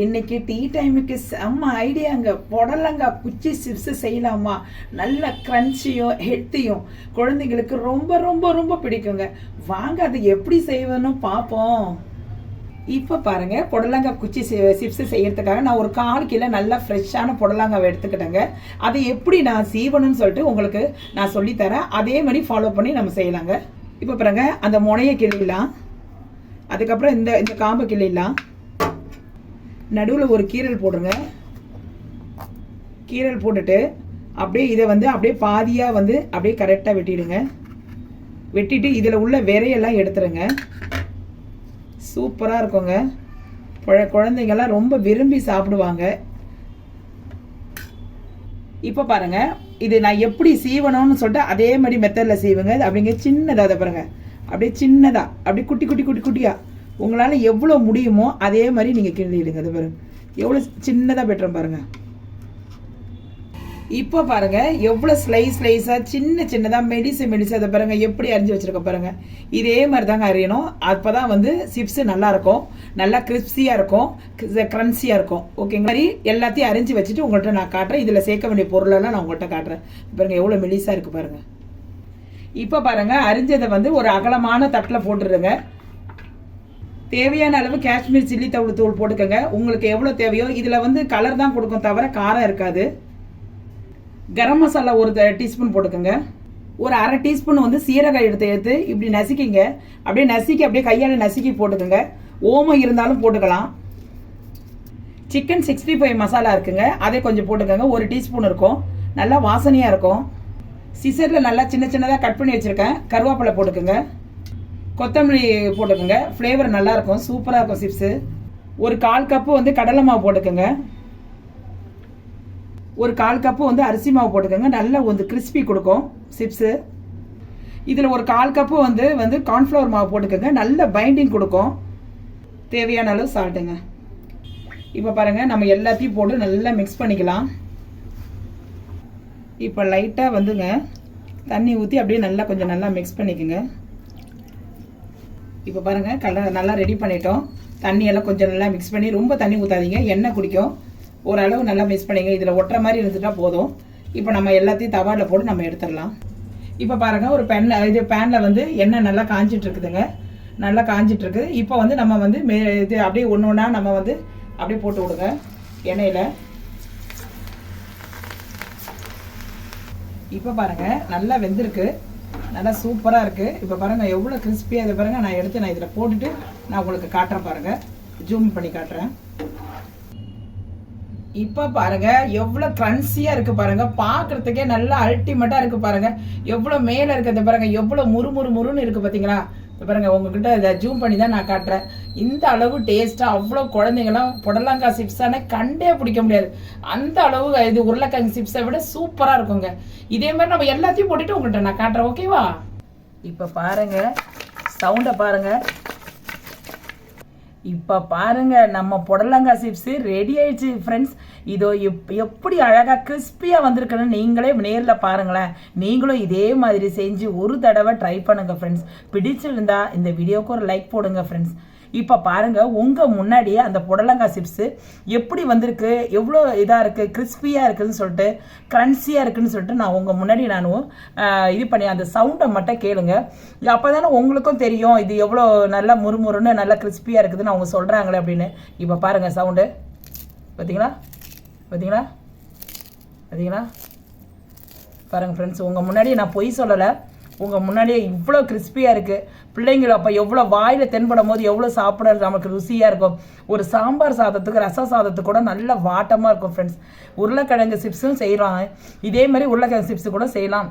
இன்னைக்கு டீ டைமுக்கு செம்ம ஐடியாங்க. புடலங்காய் குச்சி சிப்ஸ் செய்யலாமா? நல்ல கிரன்ச்சியும் ஹெல்த்தியும் குழந்தைங்களுக்கு ரொம்ப ரொம்ப ரொம்ப பிடிக்குங்க. வாங்க அது எப்படி செய்வேன்னு பார்ப்போம். இப்போ பாருங்க, புடலங்காய் குச்சி சிப்ஸ் செய்யறதுக்காக நான் ஒரு 1/4 கிலோ நல்லா ஃப்ரெஷ்ஷான புடலங்காவை எடுத்துக்கிட்டேங்க. அதை எப்படி நான் சீவணும்னு சொல்லிட்டு உங்களுக்கு நான் சொல்லித்தரேன். அதே மாதிரி ஃபாலோ பண்ணி நம்ம செய்யலாங்க. இப்போ பாருங்க, அந்த முனையை கிள்ளிடலாம். அதுக்கப்புறம் இந்த இந்த காம்பை கிள்ளிடலாம். நடுவில் ஒரு கீரல் போடுங்க. கீரல் போட்டுட்டு அப்படியே இதை அப்படியே பாதியாக அப்படியே கரெக்டாக வெட்டிடுங்க. வெட்டிட்டு இதில் உள்ள விரையெல்லாம் எடுத்துருங்க. சூப்பராக இருக்குங்க. குழந்தைங்கள்லாம் ரொம்ப விரும்பி சாப்பிடுவாங்க. இப்போ பாருங்க, இது நான் எப்படி சீவணும்னு சொல்லிட்டு அதே மாதிரி மெத்தடில் செய்வேங்க. அப்படிங்க சின்னதாக அதை பாருங்க, அப்படியே சின்னதாக அப்படியே குட்டி குட்டி குட்டி குட்டியாக உங்களால் எவ்வளோ முடியுமோ அதே மாதிரி நீங்கள் கிண்டிடுங்க. அது பாருங்க எவ்வளோ சின்னதாக பெற்றோம் பாருங்க. இப்போ பாருங்க எவ்வளோ ஸ்லைஸாக சின்னதாக மெடிசு அதை பாருங்க எப்படி அரிஞ்சு வச்சிருக்க பாருங்க. இதே மாதிரி தாங்க அரியணும். அப்போ தான் சிப்ஸ் நல்லா இருக்கும், நல்லா கிறிஸ்பியாக இருக்கும், கிரன்ச்சியாக இருக்கும். ஓகேங்க. மாதிரி எல்லாத்தையும் அரிஞ்சு வச்சுட்டு உங்கள்கிட்ட நான் காட்டுறேன். இதில் சேர்க்க வேண்டிய பொருளெல்லாம் நான் உங்கள்கிட்ட காட்டுறேன். பாருங்க எவ்வளோ மெலிசாக இருக்குது பாருங்க. இப்போ பாருங்க, அரிஞ்சதை ஒரு அகலமான தட்டில் போட்டுருங்க. தேவையான அளவு காஷ்மீர் சில்லி தூள் போட்டுக்கோங்க. உங்களுக்கு எவ்வளோ தேவையோ. இதில் கலர் தான் கொடுக்கும், தவிர காரம் இருக்காது. கரம் மசாலா ஒரு டீஸ்பூன் போட்டுக்கோங்க. ஒரு 1/2 டீஸ்பூன் சீரகம் எடுத்து இப்படி நசுக்கிங்க. அப்படியே கையால் நசுக்கி போட்டுக்கோங்க. ஓமம் இருந்தாலும் போட்டுக்கலாம். சிக்கன் 65 மசாலா இருக்குங்க, அதை கொஞ்சம் போட்டுக்கோங்க. 1 டீஸ்பூன் இருக்கும், நல்லா வாசனையாக இருக்கும். சிசரில் நல்லா சின்னதாக கட் பண்ணி வச்சுருக்கேன். கருவேப்பிலை போட்டுக்கோங்க. கொத்தமல்லி போட்டுக்கோங்க. ஃப்ளேவர் நல்லாயிருக்கும், சூப்பராக இருக்கும் சிப்ஸு. ஒரு 1/4 கப்பு கடலை மாவு போட்டுக்கோங்க. ஒரு 1/4 கப்பு அரிசி மாவு போட்டுக்கோங்க. நல்லா கிறிஸ்பி கொடுக்கும் சிப்ஸு. இதில் ஒரு 1/4 கப்பு கார்ன்ஃப்ளவர் மாவு போட்டுக்கோங்க. நல்ல பைண்டிங் கொடுக்கும். தேவையான அளவு சால்ட்டுங்க. இப்போ பாருங்கள், நம்ம எல்லாத்தையும் போட்டு நல்லா மிக்ஸ் பண்ணிக்கலாம். இப்போ லைட்டாக தண்ணி ஊற்றி அப்படியே கொஞ்சம் நல்லா மிக்ஸ் பண்ணிக்கோங்க. இப்போ பாருங்கள், நல்லா ரெடி பண்ணிட்டோம். தண்ணியெல்லாம் கொஞ்சம் நல்லா மிக்ஸ் பண்ணி, ரொம்ப தண்ணி ஊற்றாதீங்க, எண்ணெய் குடிக்கும். ஓரளவு நல்லா மிக்ஸ் பண்ணிங்க. இதில் ஒட்டுற மாதிரி இருந்துட்டா போதும். இப்போ நம்ம எல்லாத்தையும் தவாவில் போட்டு நம்ம எடுத்துடலாம். இப்போ பாருங்கள், ஒரு பேனில் எண்ணெய் நல்லா காஞ்சிட்டு இருக்குதுங்க. நல்லா காஞ்சிட்டு இருக்குது. இப்போ நம்ம இது அப்படியே ஒன்று ஒன்றா நம்ம அப்படியே போட்டு விடுங்க எண்ணெயில். இப்போ பாருங்கள், நல்லா வெந்திருக்கு, நல்லா சூப்பராக இருக்குது. இப்போ பாருங்கள் எவ்வளோ கிறிஸ்பியாக. இதை பாருங்கள், நான் இதில் போட்டுட்டு நான் உங்களுக்கு காட்டுறேன் பாருங்கள். ஜூம் பண்ணி காட்டுறேன். இப்போ பாருங்க எவ்வளோ கிரன்ச்சியாக இருக்குது பாருங்க. பார்க்குறதுக்கே நல்லா அல்டிமேட்டாக இருக்குது பாருங்க. எவ்வளோ மேலே இருக்கிறத பாருங்க, எவ்வளோ முறுமுறுன்னு இருக்குது பார்த்தீங்களா? இப்போ பாருங்க, உங்ககிட்ட இதை ஜூம் பண்ணி தான் நான் காட்டுறேன். இந்த அளவு டேஸ்ட்டாக அவ்வளோ குழந்தைங்களாம் புடலங்காய் சிப்ஸானே கண்டே பிடிக்க முடியாது. அந்த அளவு இது உருளைக்கிழங்கு சிப்ஸை விட சூப்பராக இருக்குங்க. இதே மாதிரி நம்ம எல்லாத்தையும் போட்டுட்டு உங்கள்கிட்ட நான் காட்டுறேன், ஓகேவா? இப்போ பாருங்க, சவுண்டை பாருங்க. இப்போ பாருங்க, நம்ம புடலங்காய் சிப்ஸ் ரெடி ஆயிடுச்சு ஃப்ரெண்ட்ஸ். இதோ எப்படி அழகாக கிறிஸ்பியாக வந்திருக்குன்னு நீங்களே நேரில் பாருங்களேன். நீங்களும் இதே மாதிரி செஞ்சு ஒரு தடவை ட்ரை பண்ணுங்கள் ஃப்ரெண்ட்ஸ். பிடிச்சிருந்தா இந்த வீடியோவுக்கு ஒரு லைக் போடுங்க ஃப்ரெண்ட்ஸ். இப்போ பாருங்கள், உங்கள் முன்னாடியே அந்த புடலங்காய் சிப்ஸு எப்படி வந்திருக்கு, எவ்வளோ இதாக இருக்குது, கிறிஸ்பியாக இருக்குதுன்னு சொல்லிட்டு, க்ரன்ச்சியாக இருக்குதுன்னு சொல்லிட்டு நான் உங்கள் முன்னாடி இது பண்ணி அந்த சவுண்டை மட்டும் கேளுங்க. அப்போ தானே உங்களுக்கும் தெரியும் இது எவ்வளோ நல்லா முறுமுறுன்னு நல்லா கிறிஸ்பியாக இருக்குதுன்னு அவங்க சொல்கிறாங்களே அப்படின்னு. இப்போ பாருங்கள் சவுண்டு, பார்த்தீங்களா பார்த்தீங்களா பார்த்தீங்களா? பாருங்கள் ஃப்ரெண்ட்ஸ், உங்கள் முன்னாடியே நான் பொய் சொல்லலை. உங்கள் முன்னாடியே இவ்வளோ கிறிஸ்பியாக இருக்குது. பிள்ளைங்களை அப்போ எவ்வளோ வாயில் தென்படும் போது எவ்வளோ சாப்பிட நமக்கு ருசியாக இருக்கும். ஒரு சாம்பார் சாதத்துக்கு, ரச சாதத்துக்கு கூட நல்ல வாட்டமாக இருக்கும் ஃப்ரெண்ட்ஸ். உருளைக்கிழங்கு சிப்ஸும் செய்யலாம். இதே மாதிரி உருளைக்கிழங்கு சிப்ஸு கூட செய்யலாம்.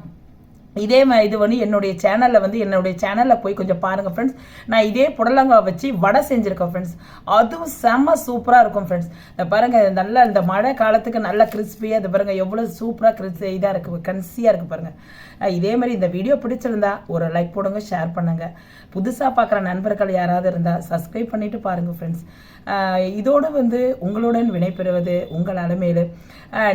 இதே மாதிரி இது என்னுடைய சேனலில் போய் கொஞ்சம் பாருங்கள் ஃப்ரெண்ட்ஸ். நான் இதே புடலங்காய் வச்சு வடை செஞ்சுருக்கேன் ஃப்ரெண்ட்ஸ். அதுவும் செம்ம சூப்பராக இருக்கும் ஃப்ரெண்ட்ஸ். இந்த பாருங்கள், நல்லா இந்த மழை காலத்துக்கு நல்லா கிறிஸ்பியாக இது பாருங்கள் எவ்வளோ சூப்பராக இதாக இருக்குது, கன்சியாக இருக்குது பாருங்கள். இதே மாதிரி இந்த வீடியோ பிடிச்சிருந்தா ஒரு லைக் போடுங்க, ஷேர் பண்ணுங்கள். புதுசாக பார்க்குற நண்பர்கள் யாராவது இருந்தால் சப்ஸ்கிரைப் பண்ணிவிட்டு பாருங்கள் ஃப்ரெண்ட்ஸ். இதோடு உங்களுடன் விடைபெறுவது உங்கள் அலமேலு.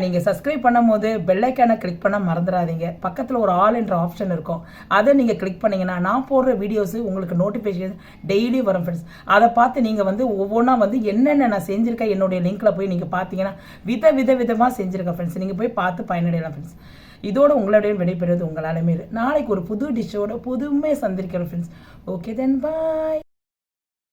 நீங்கள் சப்ஸ்கிரைப் பண்ணும் போது பெல் ஐக்கானை கிளிக் பண்ண மறந்துடாதீங்க. பக்கத்தில் ஒரு ஆல் என்ற ஆளுன்ற ஆப்ஷன் இருக்கும். அதை நீங்கள் கிளிக் பண்ணிங்கன்னா நான் போடுற வீடியோஸு உங்களுக்கு நோட்டிஃபிகேஷன் டெய்லி வரும் ஃப்ரெண்ட்ஸ். அதை பார்த்து நீங்கள் வந்து ஒவ்வொன்றா வந்து என்னென்ன நான் செஞ்சுருக்கேன் என்னுடைய லிங்க்கில் போய் நீங்கள் பார்த்தீங்கன்னா விதமாக செஞ்சுருக்கேன் ஃப்ரெண்ட்ஸ். நீங்கள் போய் பார்த்து பயனடையலாம் ஃப்ரெண்ட்ஸ். இதோட உங்களுடைய விடைபெறுவது உங்களாலுமே. நாளைக்கு ஒரு புது டிஷ்ஷோட புதுமையை சந்திருக்கிறேன் ஃப்ரெண்ட்ஸ். ஓகே தென் பாய்.